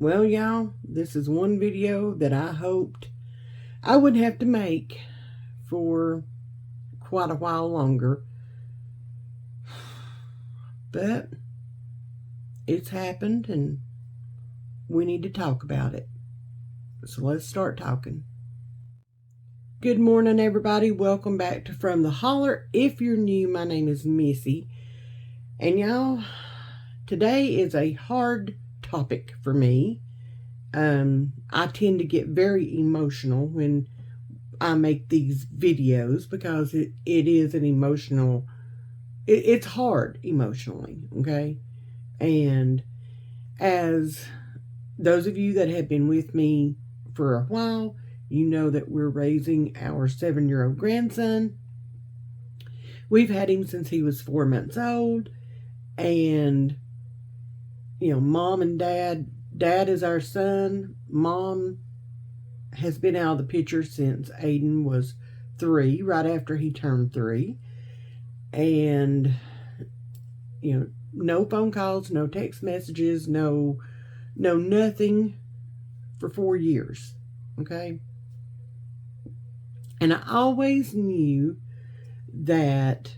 Well, y'all, this is one video that I hoped I wouldn't have to make for quite a while longer. But it's happened and we need to talk about it. So let's start talking. Good morning, everybody. Welcome back to From the Holler. If you're new, my name is Missy. And y'all, today is a hard topic for me. I tend to get very emotional when I make these videos because it is an emotional, it's hard emotionally, okay? And as those of you that have been with me for a while, you know that we're raising our 7-year-old grandson. We've had him since he was 4 months old. And, mom and dad is our son. Mom has been out of the picture since Aiden was 3, right after he turned 3. And, no phone calls, no text messages, no nothing for 4 years. Okay? And I always knew that,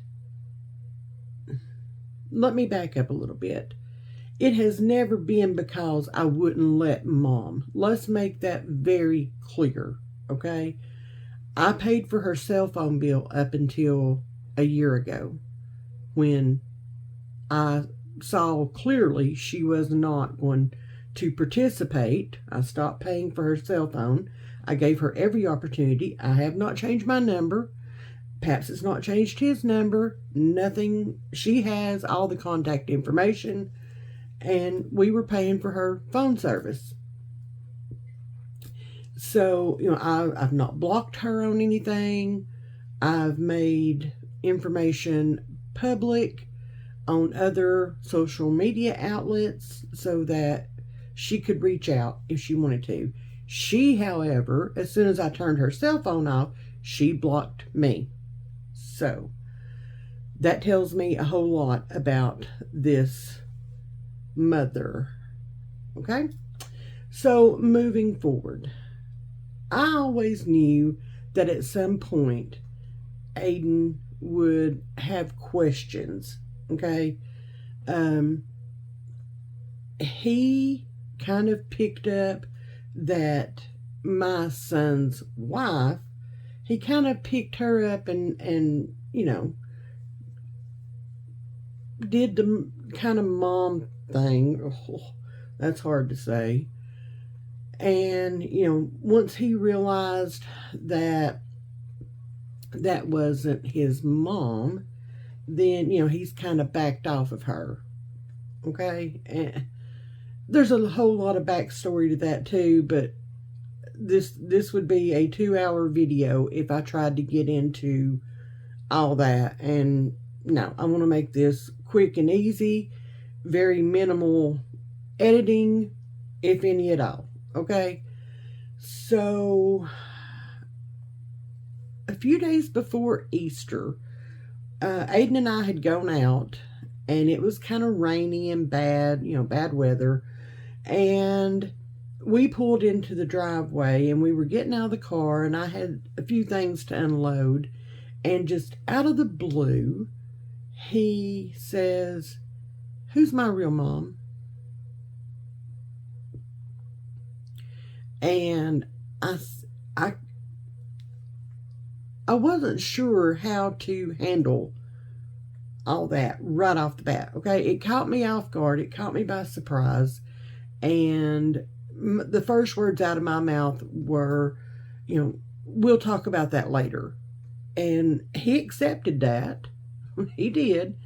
let me back up a little bit. It has never been because I wouldn't let mom. Let's make that very clear, okay? I paid for her cell phone bill up until a year ago when I saw clearly she was not going to participate. I stopped paying for her cell phone. I gave her every opportunity. I have not changed my number. Paps has not changed his number. Nothing. She has all the contact information. And we were paying for her phone service. So, I've not blocked her on anything. I've made information public on other social media outlets so that she could reach out if she wanted to. She, however, as soon as I turned her cell phone off, she blocked me. So, that tells me a whole lot about this mother. Okay? So, moving forward, I always knew that at some point Aiden would have questions. Okay? He kind of picked up that my son's wife, he kind of picked her up and did the kind of mom thing. Oh, that's hard to say. And, once he realized that that wasn't his mom, then, he's kind of backed off of her. Okay? And there's a whole lot of backstory to that too, but this would be a 2-hour video if I tried to get into all that. And no, I want to make this quick and easy, very minimal editing, if any at all. Okay? So, a few days before Easter, Aiden and I had gone out, and it was kind of rainy and bad, bad weather. And we pulled into the driveway, and we were getting out of the car, and I had a few things to unload. And just out of the blue, he says, "Who's my real mom?" And I wasn't sure how to handle all that right off the bat. Okay, it caught me off guard. It caught me by surprise. And the first words out of my mouth were, we'll talk about that later. And he accepted that. He did.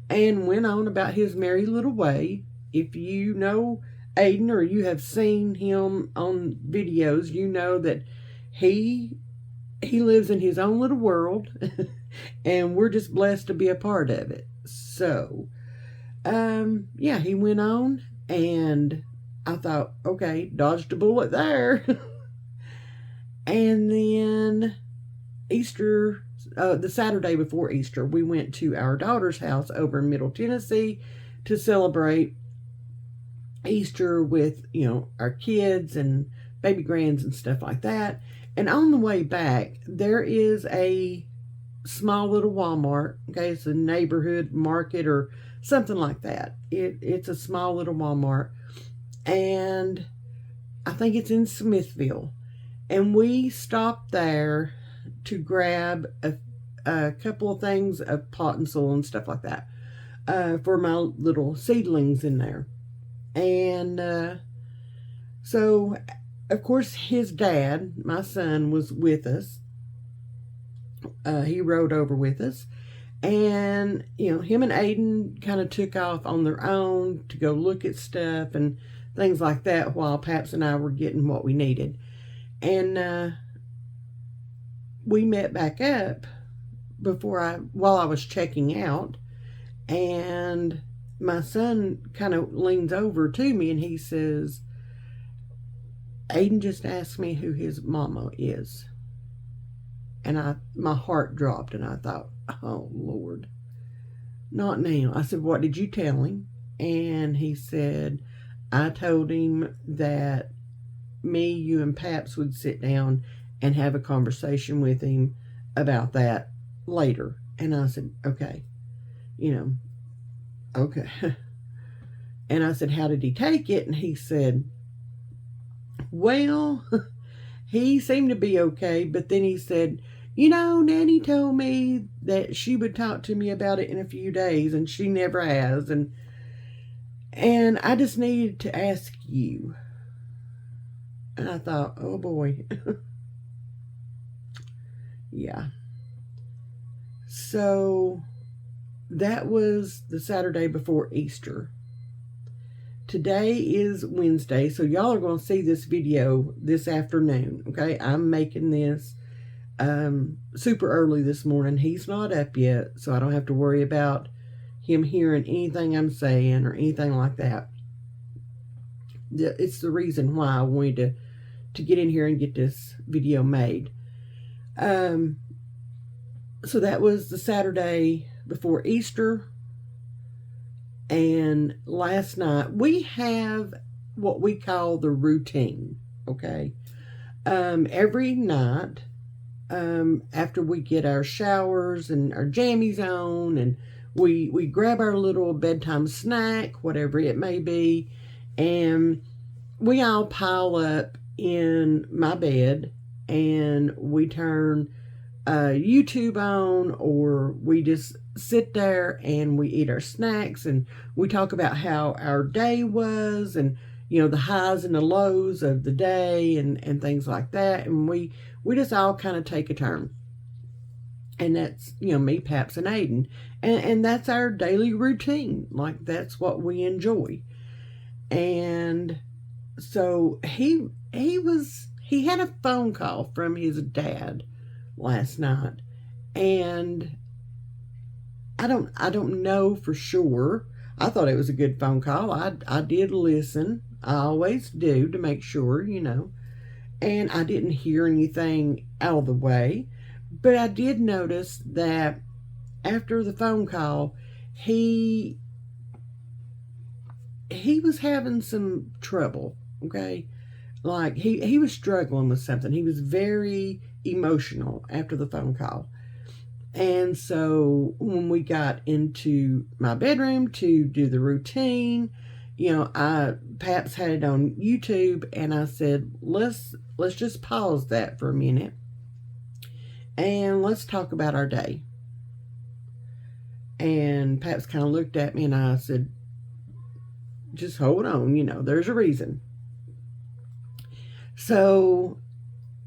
And went on about his merry little way. If you know Aiden or you have seen him on videos, you know that he lives in his own little world. And we're just blessed to be a part of it. So, he went on, and I thought, okay, dodged a bullet there. And then Easter, the Saturday before Easter, we went to our daughter's house over in Middle Tennessee to celebrate Easter with, our kids and baby grands and stuff like that. And on the way back, there is a small little Walmart. Okay, it's a neighborhood market or something like that. It's a small little Walmart. And I think it's in Smithville. And we stopped there to grab a couple of things of pot and soil and stuff like that for my little seedlings in there. And so, of course, his dad, my son, was with us. He rode over with us. And, him and Aiden kind of took off on their own to go look at stuff and things like that while Paps and I were getting what we needed. And we met back up while I was checking out. And my son kind of leans over to me and he says, Aiden just asked me who his mama is. And my heart dropped and I thought, oh, Lord, not now. I said, what did you tell him? And he said, I told him that me, you, and Paps would sit down and have a conversation with him about that later. And I said, okay, okay. And I said, how did he take it? And he said, well, he seemed to be okay. But then he said, Nanny told me that she would talk to me about it in a few days, and she never has. And I just needed to ask you. And I thought, oh boy. Yeah. So that was the Saturday before Easter. Today is Wednesday, so y'all are going to see this video this afternoon, okay? I'm making this super early this morning. He's not up yet, so I don't have to worry about him hearing anything I'm saying or anything like that. It's the reason why I wanted to get in here and get this video made. So that was the Saturday before Easter. And last night, we have what we call the routine, okay? Every night, after we get our showers and our jammies on, and we grab our little bedtime snack, whatever it may be, and we all pile up in my bed, and we turn YouTube on, or we just sit there and we eat our snacks and we talk about how our day was and the highs and the lows of the day and things like that, and we just all kind of take a turn. And that's me, Paps, and Aiden, and that's our daily routine. Like, that's what we enjoy. And so he had a phone call from his dad last night, and I don't know for sure. I thought it was a good phone call. I did listen. I always do, to make sure, and I didn't hear anything out of the way. But I did notice that after the phone call, he was having some trouble, okay? Like, he was struggling with something. He was very emotional after the phone call. And so when we got into my bedroom to do the routine, Paps had it on YouTube, and I said, let's just pause that for a minute and let's talk about our day. And Paps kind of looked at me, and I said, just hold on, there's a reason. So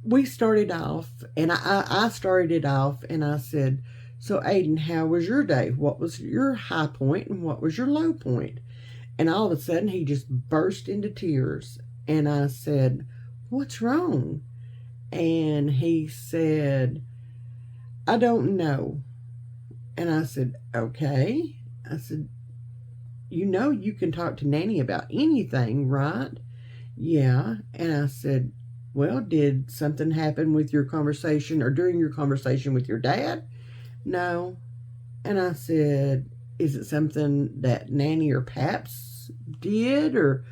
we started off, and I started it off, and I said, so Aiden, how was your day? What was your high point and what was your low point? And all of a sudden, he just burst into tears. And I said, what's wrong? And he said, I don't know. And I said, okay. I said, you can talk to Nanny about anything, right? Yeah. And I said, well, did something happen with your conversation or during your conversation with your dad? No. And I said, is it something that Nanny or Paps did? Or,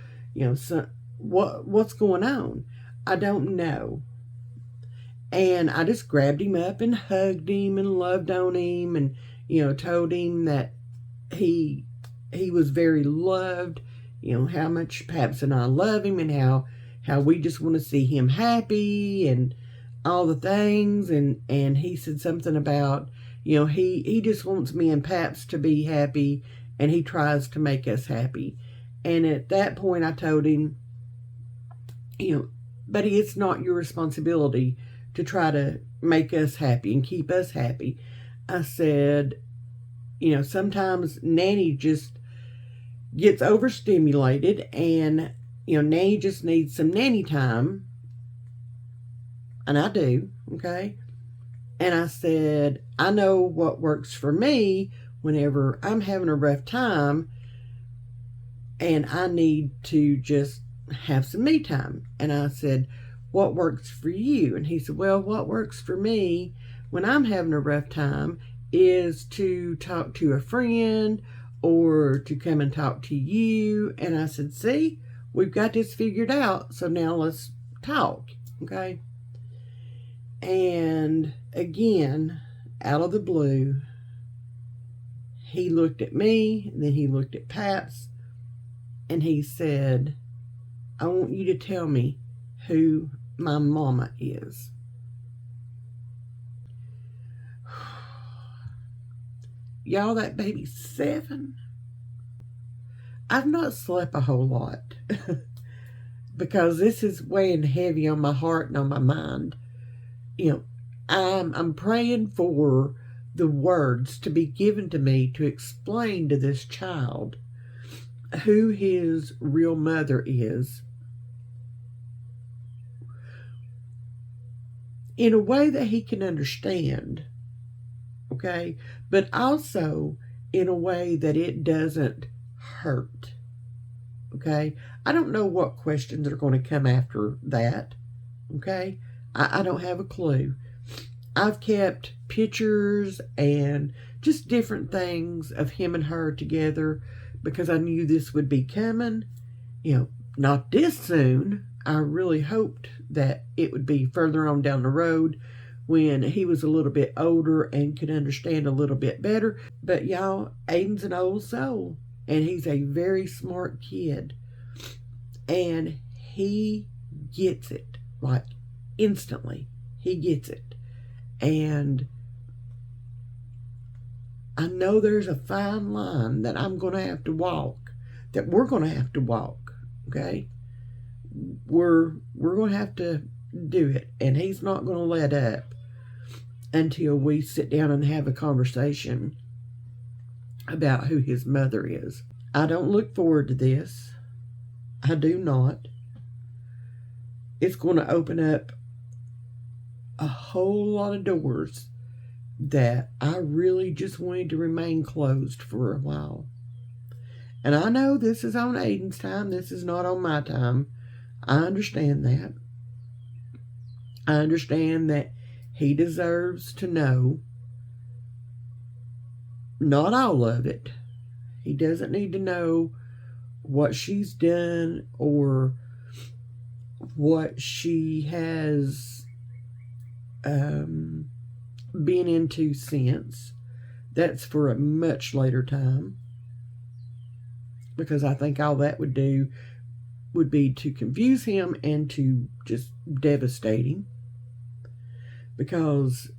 So, what's going on? I don't know. And I just grabbed him up and hugged him and loved on him and, told him that he was very loved, how much Paps and I love him and how we just want to see him happy and all the things. And he said something about, he just wants me and Paps to be happy and he tries to make us happy. And at that point I told him, buddy, it's not your responsibility to try to make us happy and keep us happy. I said, sometimes Nanny just gets overstimulated and, Nanny just needs some nanny time. And I do, okay? And I said, I know what works for me whenever I'm having a rough time and I need to just have some me time. And I said, what works for you? And he said, well, what works for me when I'm having a rough time is to talk to a friend or to come and talk to you. And I said, see, we've got this figured out. So now let's talk. Okay. And again, out of the blue, he looked at me, and then he looked at Paps, and he said, I want you to tell me who my mama is. Y'all, that baby's 7. I've not slept a whole lot because this is weighing heavy on my heart and on my mind. I'm praying for the words to be given to me to explain to this child who his real mother is in a way that he can understand, okay? But also in a way that it doesn't hurt, okay? I don't know what questions are going to come after that, okay? I don't have a clue. I've kept pictures and just different things of him and her together because I knew this would be coming. Not this soon. I really hoped that it would be further on down the road when he was a little bit older and could understand a little bit better. But y'all, Aiden's an old soul and he's a very smart kid. And he gets it, like instantly. He gets it. And I know there's a fine line that I'm going to have to walk, that we're going to have to walk, okay? We're going to have to do it, and he's not going to let up until we sit down and have a conversation about who his mother is. I don't look forward to this. I do not. It's going to open up a whole lot of doors that I really just wanted to remain closed for a while. And I know this is on Aiden's time. This is not on my time. I understand that. I understand that he deserves to know not all of it. He doesn't need to know what she's done or what she has been into since. That's for a much later time, because I think all that would do would be to confuse him and to just devastate him, because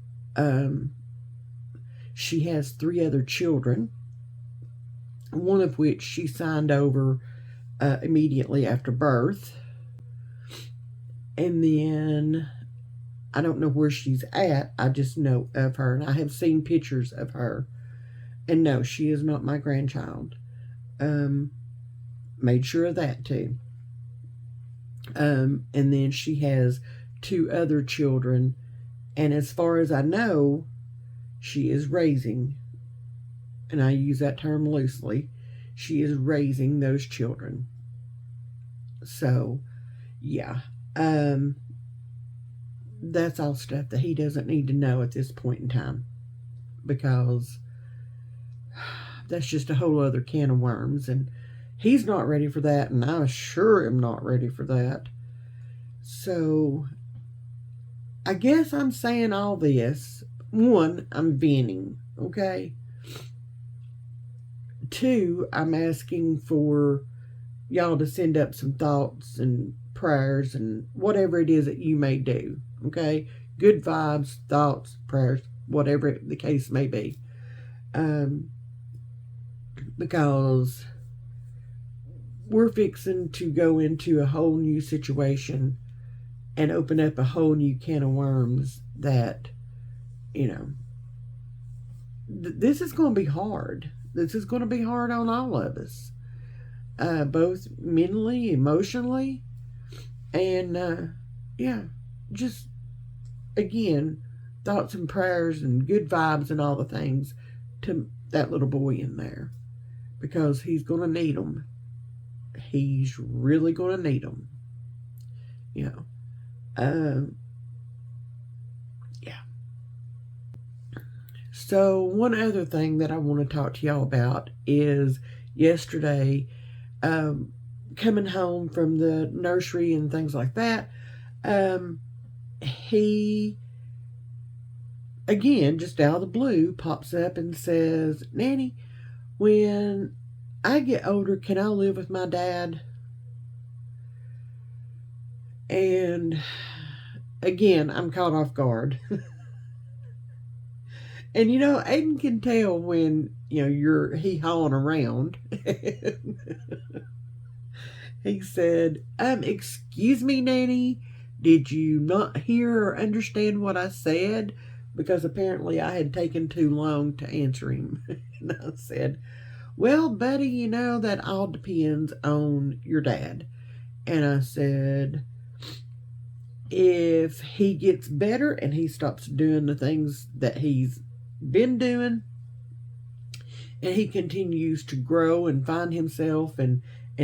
she has 3 other children, one of which she signed over immediately after birth. And then I don't know where she's at. I just know of her, and I have seen pictures of her. And no, she is not my grandchild. Made sure of that too. And then she has 2 other children, and as far as I know, she is raising, and I use that term loosely, she is raising those children. So, yeah. That's all stuff that he doesn't need to know at this point in time, because that's just a whole other can of worms. And He's not ready for that, and I sure am not ready for that. So I guess I'm saying all this. One, I'm venting, okay? Two, I'm asking for y'all to send up some thoughts and prayers and whatever it is that you may do, okay? Good vibes, thoughts, prayers, whatever the case may be. Because we're fixing to go into a whole new situation and open up a whole new can of worms that, this is going to be hard. This is going to be hard on all of us, both mentally, emotionally, and just again, thoughts and prayers and good vibes and all the things to that little boy in there, because he's going to need them. He's really going to need them. So one other thing that I want to talk to y'all about is yesterday, coming home from the nursery and things like that, he, again, just out of the blue, pops up and says, "Nanny, when I get older, can I live with my dad?" And again, I'm caught off guard. And Aiden can tell when you're hee-hawing around. He said, "Excuse me, Nanny, did you not hear or understand what I said?" Because apparently I had taken too long to answer him. And I said, "Well, buddy, that all depends on your dad." And I said, if he gets better and he stops doing the things that he's been doing, and he continues to grow and find himself and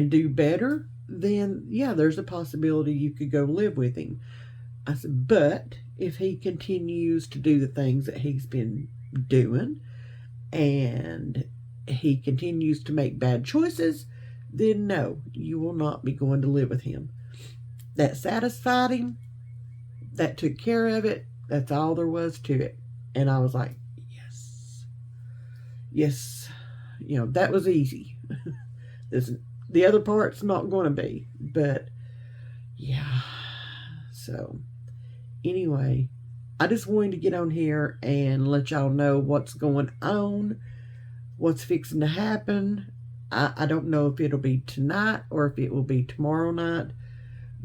do better, then yeah, there's a possibility you could go live with him. I said, but if he continues to do the things that he's been doing and he continues to make bad choices, then no, you will not be going to live with him. That satisfied him. That took care of it. That's all there was to it. And I was like, yes, that was easy. The other part's not going to be, but yeah. So anyway, I just wanted to get on here and let y'all know what's going on, what's fixing to happen. I don't know if it'll be tonight or if it will be tomorrow night,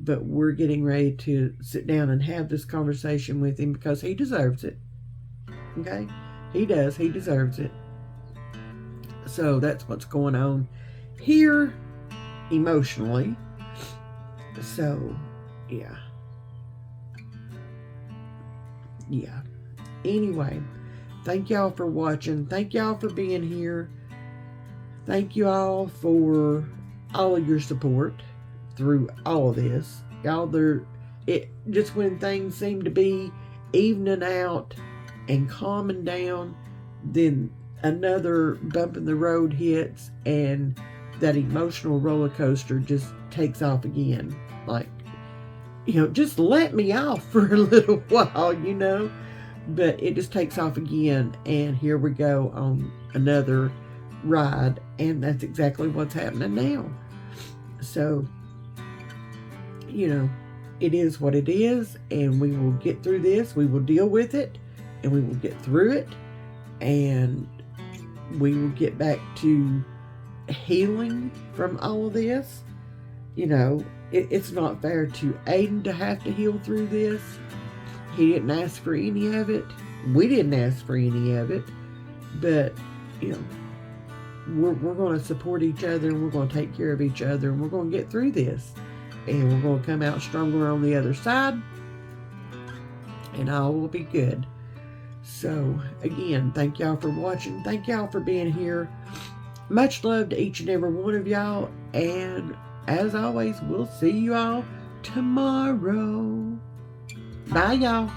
but we're getting ready to sit down and have this conversation with him because he deserves it. Okay? He does. He deserves it. So that's what's going on here emotionally. So, yeah. Anyway, thank y'all for watching. Thank y'all for being here. Thank you all for all of your support through all of this. Y'all, just when things seem to be evening out and calming down, then another bump in the road hits and that emotional roller coaster just takes off again. Like, just let me off for a little while, but it just takes off again, and here we go on another ride, and that's exactly what's happening now. So, it is what it is, and we will get through this. We will deal with it, and we will get through it, and we will get back to healing from all of this. It's not fair to Aiden to have to heal through this. He didn't ask for any of it. We didn't ask for any of it. But, we're going to support each other, and we're going to take care of each other, and we're going to get through this. And we're going to come out stronger on the other side, and all will be good. So, again, thank y'all for watching. Thank y'all for being here. Much love to each and every one of y'all. And as always, we'll see you all tomorrow. Bye, y'all.